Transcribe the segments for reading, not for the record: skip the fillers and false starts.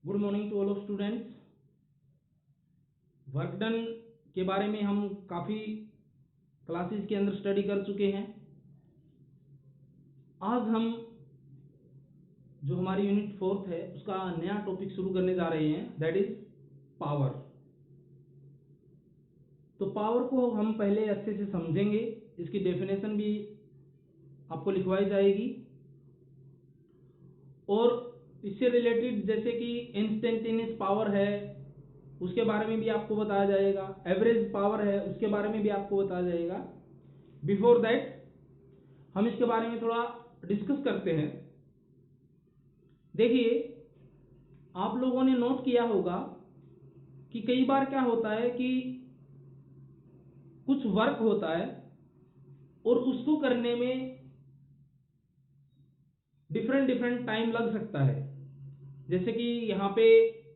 Good morning to all of students. Work done के बारे में हम काफ़ी क्लासेस के अंदर स्टडी कर चुके हैं। आज हम जो हमारी यूनिट 4 है उसका नया टॉपिक शुरू करने जा रहे हैं, दैट इज पावर। तो पावर को हम पहले अच्छे से समझेंगे, इसकी डेफिनेशन भी आपको लिखवाई जाएगी और इससे रिलेटेड जैसे कि इंस्टेंटेनियस पावर है उसके बारे में भी आपको बताया जाएगा, एवरेज पावर है उसके बारे में भी आपको बताया जाएगा। बिफोर दैट हम इसके बारे में थोड़ा डिस्कस करते हैं। देखिए, आप लोगों ने नोट किया होगा कि कई बार क्या होता है कि कुछ वर्क होता है और उसको करने में डिफरेंट डिफरेंट टाइम लग सकता है। जैसे कि यहाँ पे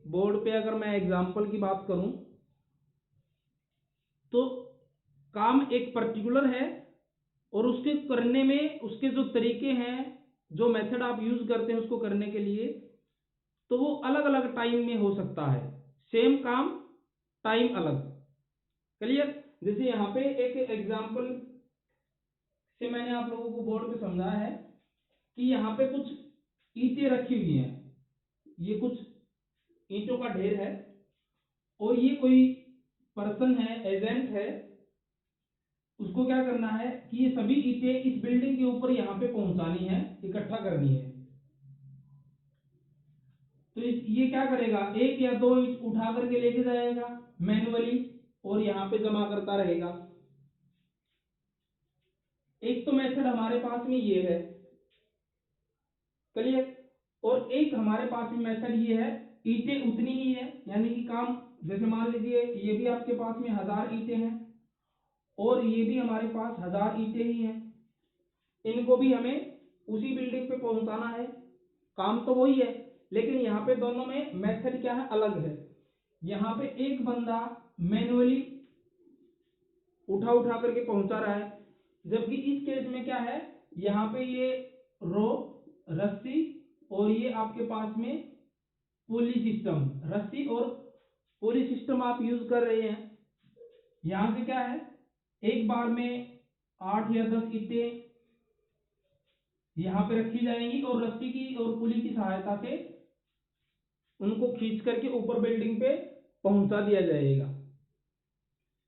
बोर्ड पे अगर मैं एग्जांपल की बात करूं तो काम एक पर्टिकुलर है और उसके करने में उसके जो तरीके हैं, जो मेथड आप यूज करते हैं उसको करने के लिए, तो वो अलग अलग टाइम में हो सकता है। सेम काम, टाइम अलग। क्लियर? जैसे यहाँ पे एक एग्जांपल से मैंने आप लोगों को बोर्ड पे समझाया है कि यहाँ पे कुछ ईंटें रखी हुई हैं, ये कुछ ईंटों का ढेर है और ये कोई पर्सन है, एजेंट है, उसको क्या करना है कि ये सभी ईंटें इस बिल्डिंग के ऊपर यहाँ पे पहुंचानी है, इकट्ठा करनी है। तो ये क्या करेगा, एक या दो ईंट उठा करके लेके जाएगा मैनुअली और यहाँ पे जमा करता रहेगा। एक तो मेथड हमारे पास में ये है, क्लियर। और एक हमारे पास में मेथड ये है, ईंटें उतनी ही है, यानी कि काम जैसे मान लीजिए ये भी आपके पास में 1000 ईंटें हैं और ये भी हमारे पास 1000 ईंटें ही हैं, इनको भी हमें उसी बिल्डिंग पे पहुंचाना है। काम तो वही है, लेकिन यहाँ पे दोनों में मेथड क्या है, अलग है। यहाँ पे एक बंदा मैनुअली उठा उठा करके पहुंचा रहा है, जबकि इस केस में क्या है, यहाँ पे ये रो रस्सी और ये आपके पास में पुली सिस्टम, रस्सी और पुली सिस्टम आप यूज कर रहे हैं। यहां से क्या है, एक बार में 8 या 10 ईंटें यहां पे रखी जाएंगी और रस्सी की और पुली की सहायता से उनको खींच करके ऊपर बिल्डिंग पे पहुंचा दिया जाएगा।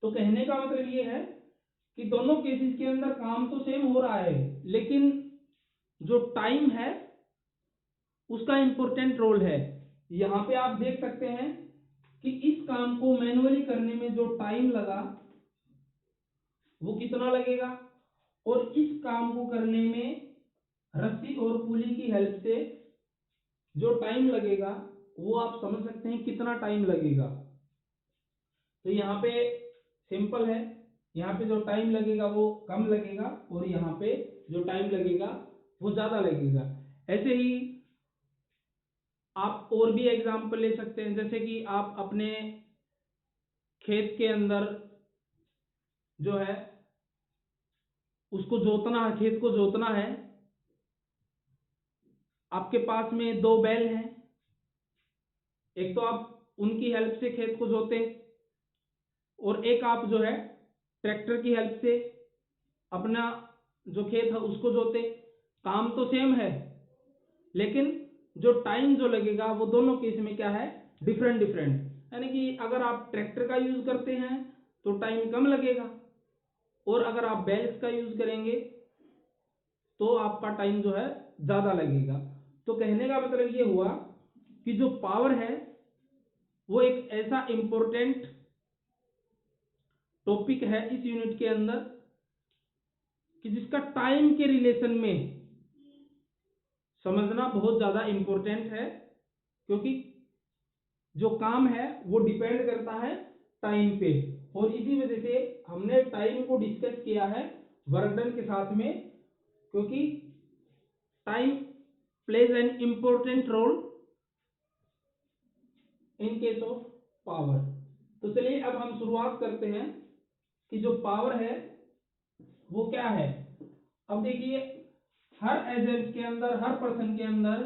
तो कहने का मतलब ये है कि दोनों केसेस के अंदर काम तो सेम हो रहा है, लेकिन जो टाइम है उसका इंपॉर्टेंट रोल है। यहां पे आप देख सकते हैं कि इस काम को मैनुअली करने में जो टाइम लगा वो कितना लगेगा और इस काम को करने में रस्सी और पुली की हेल्प से जो टाइम लगेगा वो आप समझ सकते हैं कितना टाइम लगेगा। तो यहाँ पे सिंपल है, यहाँ पे जो टाइम लगेगा वो कम लगेगा और यहाँ पे जो टाइम लगेगा वो ज्यादा लगेगा। ऐसे ही आप और भी एग्जांपल ले सकते हैं, जैसे कि आप अपने खेत के अंदर जो है उसको जोतना है, खेत को जोतना है, आपके पास में दो बैल हैं, एक तो आप उनकी हेल्प से खेत को जोते और एक आप जो है ट्रैक्टर की हेल्प से अपना जो खेत है उसको जोते। काम तो सेम है, लेकिन जो टाइम जो लगेगा वो दोनों केस में क्या है, डिफरेंट डिफरेंट। यानी कि अगर आप ट्रैक्टर का यूज करते हैं तो टाइम कम लगेगा और अगर आप बैल्स का यूज करेंगे तो आपका टाइम जो है ज्यादा लगेगा। तो कहने का मतलब ये हुआ कि जो पावर है वो एक ऐसा इंपॉर्टेंट टॉपिक है इस यूनिट के अंदर कि जिसका टाइम के रिलेशन में समझना बहुत ज्यादा इंपॉर्टेंट है, क्योंकि जो काम है वो डिपेंड करता है टाइम पे। और इसी वजह से हमने टाइम को डिस्कस किया है वर्क डन के साथ में, क्योंकि time plays an important role in case of power. तो चलिए अब हम शुरुआत करते हैं कि जो पावर है वो क्या है। अब देखिए, हर एजेंट के अंदर, हर पर्सन के अंदर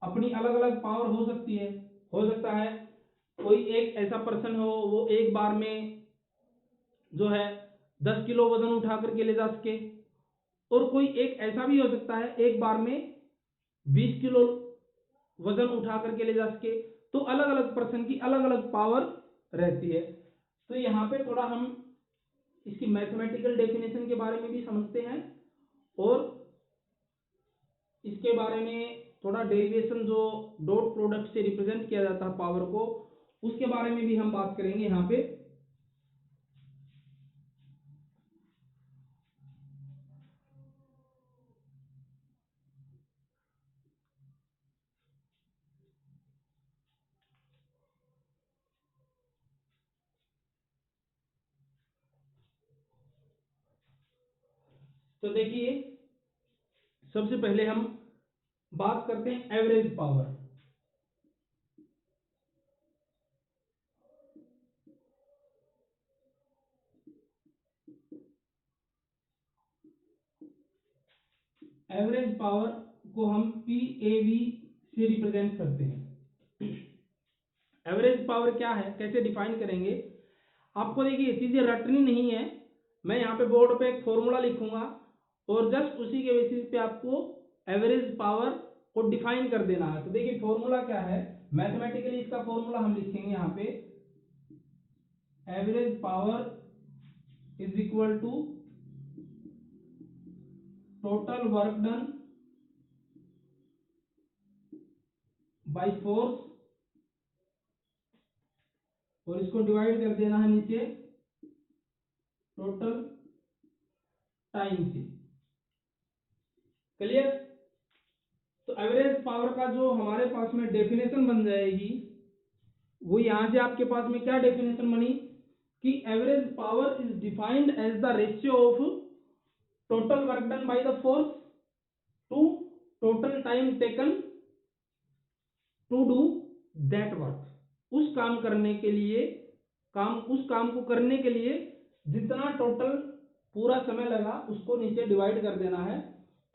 अपनी अलग अलग पावर हो सकती है। हो सकता है कोई एक ऐसा पर्सन हो वो एक बार में जो है 10 किलो वजन उठा करके ले जा सके, और कोई एक ऐसा भी हो सकता है एक बार में 20 किलो वजन उठा करके ले जा सके। तो अलग अलग पर्सन की अलग अलग पावर रहती है। तो यहाँ पे थोड़ा हम इसकी मैथमेटिकल डेफिनेशन के बारे में भी समझते हैं, और इसके बारे में थोड़ा डेरिवेशन जो डॉट प्रोडक्ट से रिप्रेजेंट किया जाता है पावर को, उसके बारे में भी हम बात करेंगे यहाँ पे। तो देखिए, सबसे पहले हम बात करते हैं एवरेज पावर। एवरेज पावर को हम PAV से रिप्रेजेंट करते हैं। एवरेज पावर क्या है, कैसे डिफाइन करेंगे? आपको देखिए चीजें रटनी नहीं है, मैं यहाँ पे बोर्ड पे एक फॉर्मूला लिखूंगा और जस्ट उसी के बेसिस पे आपको एवरेज पावर को डिफाइन कर देना है। तो देखिए फॉर्मूला क्या है, मैथमेटिकली इसका फॉर्मूला हम लिखेंगे यहाँ पे, average power is equal to total work done by force, और इसको डिवाइड कर देना है नीचे टोटल टाइम से। क्लियर? तो एवरेज पावर का जो हमारे पास में डेफिनेशन बन जाएगी, वो यहां से आपके पास में क्या डेफिनेशन बनी कि average power is defined as the ratio of total work done by the force to total time taken to do that work. उस काम करने के लिए, उस काम को करने के लिए जितना टोटल पूरा समय लगा उसको नीचे डिवाइड कर देना है।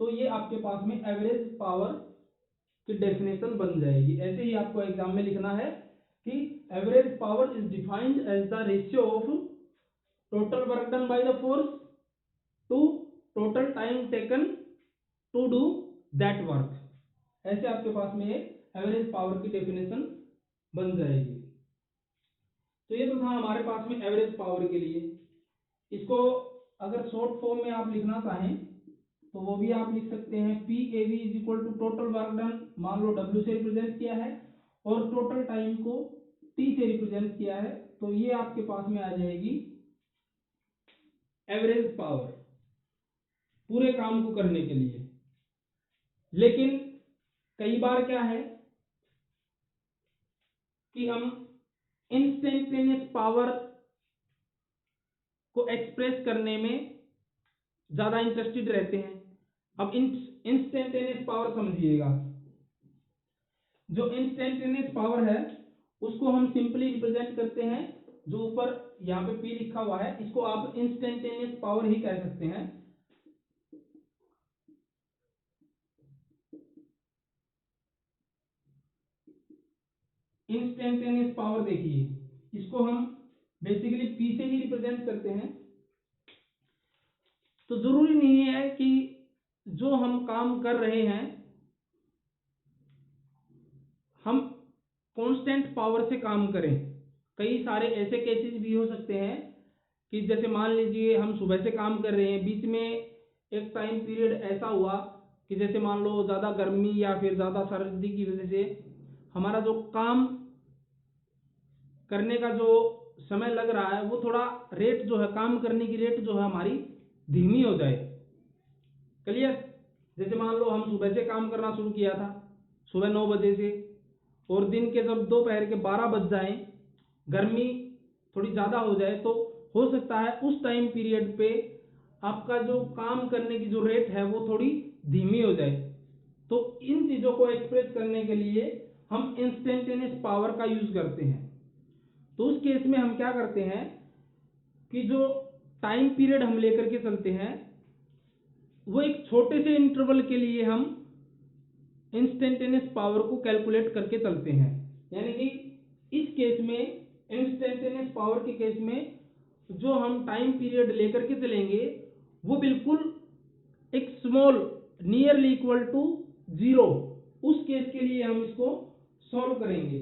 तो ये आपके पास में एवरेज पावर की डेफिनेशन बन जाएगी। ऐसे ही आपको एग्जाम में लिखना है कि average power is defined as the ratio of total work done by the force to total time taken to do that work. ऐसे आपके पास में एवरेज पावर की डेफिनेशन बन जाएगी। तो ये तो था हमारे पास में एवरेज पावर के लिए। इसको अगर शॉर्ट फॉर्म में आप लिखना चाहें तो वो भी आप लिख सकते हैं, PAV is equal to total work done, मान लो W से रिप्रेजेंट किया है और टोटल टाइम को T से रिप्रेजेंट किया है, तो ये आपके पास में आ जाएगी एवरेज पावर पूरे काम को करने के लिए। लेकिन कई बार क्या है कि हम इंस्टेंटेनियस पावर को एक्सप्रेस करने में ज्यादा इंटरेस्टेड रहते हैं। अब इंस्टेंटेनियस पावर समझिएगा, जो इंस्टेंटेनियस पावर है उसको हम सिंपली रिप्रेजेंट करते हैं, जो ऊपर यहाँ पे P लिखा हुआ है इसको आप इंस्टेंटेनियस पावर ही कह सकते हैं। इंस्टेंटेनियस पावर देखिए, इसको हम बेसिकली P से ही रिप्रेजेंट करते हैं। तो जरूरी नहीं है कि जो हम काम कर रहे हैं हम कांस्टेंट पावर से काम करें। कई सारे ऐसे केसेस भी हो सकते हैं कि जैसे मान लीजिए हम सुबह से काम कर रहे हैं, बीच में एक टाइम पीरियड ऐसा हुआ कि जैसे मान लो ज़्यादा गर्मी या फिर ज़्यादा सर्दी की वजह से हमारा जो काम करने का जो समय लग रहा है वो थोड़ा रेट जो है, काम करने की रेट जो है हमारी धीमी हो जाए। क्लियर? जैसे मान लो हम सुबह से काम करना शुरू किया था, सुबह 9 बजे से, और दिन के जब दोपहर के 12 बज जाएं, गर्मी थोड़ी ज़्यादा हो जाए, तो हो सकता है उस टाइम पीरियड पे आपका जो काम करने की जो रेट है वो थोड़ी धीमी हो जाए। तो इन चीज़ों को एक्सप्रेस करने के लिए हम इंस्टेंटेनियस पावर का यूज़ करते हैं। तो उस केस में हम क्या करते हैं कि जो टाइम पीरियड हम लेकर के चलते हैं वो एक छोटे से इंटरवल के लिए हम इंस्टेंटेनियस पावर को कैलकुलेट करके चलते हैं। यानी कि इस केस में, इंस्टेंटेनियस पावर के केस में, जो हम टाइम पीरियड लेकर के चलेंगे वो बिल्कुल एक स्मॉल नियरली इक्वल टू 0, उस केस के लिए हम इसको सॉल्व करेंगे।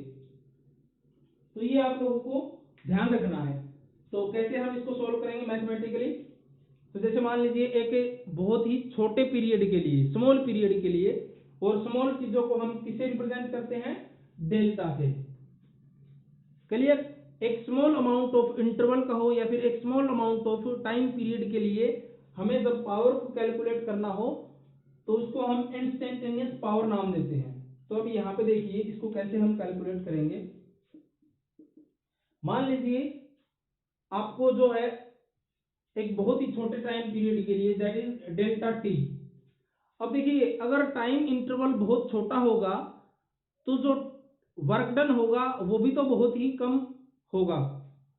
तो ये आप लोगों को ध्यान रखना है। तो कैसे हम इसको सॉल्व करेंगे मैथमेटिकली? तो जैसे मान लीजिए एक बहुत ही छोटे पीरियड के लिए, स्मॉल पीरियड के लिए, और स्मॉल चीजों को हम किससे रिप्रेजेंट करते हैं? डेल्टा से। क्लियर? एक स्मॉल अमाउंट ऑफ इंटरवल का हो या फिर एक small amount of time period के लिए हमें जब पावर को कैलकुलेट करना हो तो उसको हम इंस्टेंटेनियस पावर नाम देते हैं। तो अब यहाँ पे देखिए इसको कैसे हम कैलकुलेट करेंगे। मान लीजिए आपको जो है एक बहुत ही छोटे टाइम पीरियड के लिए, दैट इज डेल्टा टी। अब देखिए अगर टाइम इंटरवल बहुत छोटा होगा तो जो वर्क डन होगा वो भी तो बहुत ही कम होगा।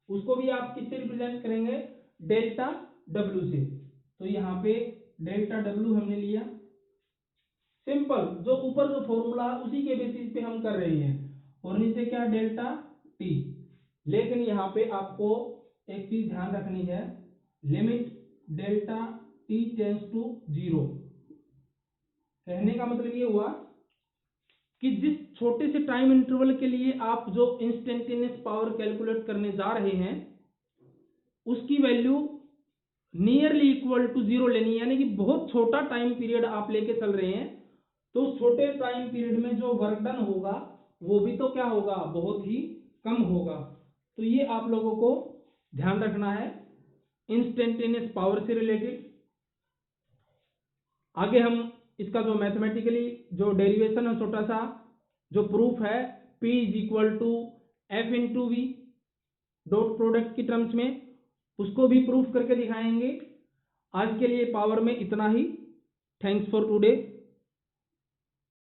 उसको भी आप किससे रिप्रेजेंट करेंगे? डेल्टा डब्ल्यू से। तो यहाँ पे डेल्टा डब्ल्यू हमने लिया। सिंपल, जो ऊपर जो फॉर्मूला है उसी के बेसिस पे हम कर रहे हैं, और नीचे क्या? Delta T. लेकिन यहाँ पे आपको एक चीज ध्यान रखनी है, limit delta T tends to 0। कहने का मतलब ये हुआ कि जिस छोटे से टाइम इंटरवल के लिए आप जो इंस्टेंटेनियस पावर कैलकुलेट करने जा रहे हैं उसकी वैल्यू नियरली इक्वल टू 0 लेनी है। यानी कि बहुत छोटा टाइम पीरियड आप लेके चल रहे हैं तो उस छोटे टाइम पीरियड में जो वर्क डन होगा वो भी तो क्या होगा? बहुत ही कम होगा। तो ये आप लोगों को ध्यान रखना है इंस्टेंटेनियस पावर से रिलेटेड। आगे हम इसका जो मैथमेटिकली जो डेरिवेशन है, छोटा सा जो प्रूफ है, P is equal to F into V dot product की टर्म्स में, उसको भी प्रूफ करके दिखाएंगे। आज के लिए पावर में इतना ही। Thanks for today.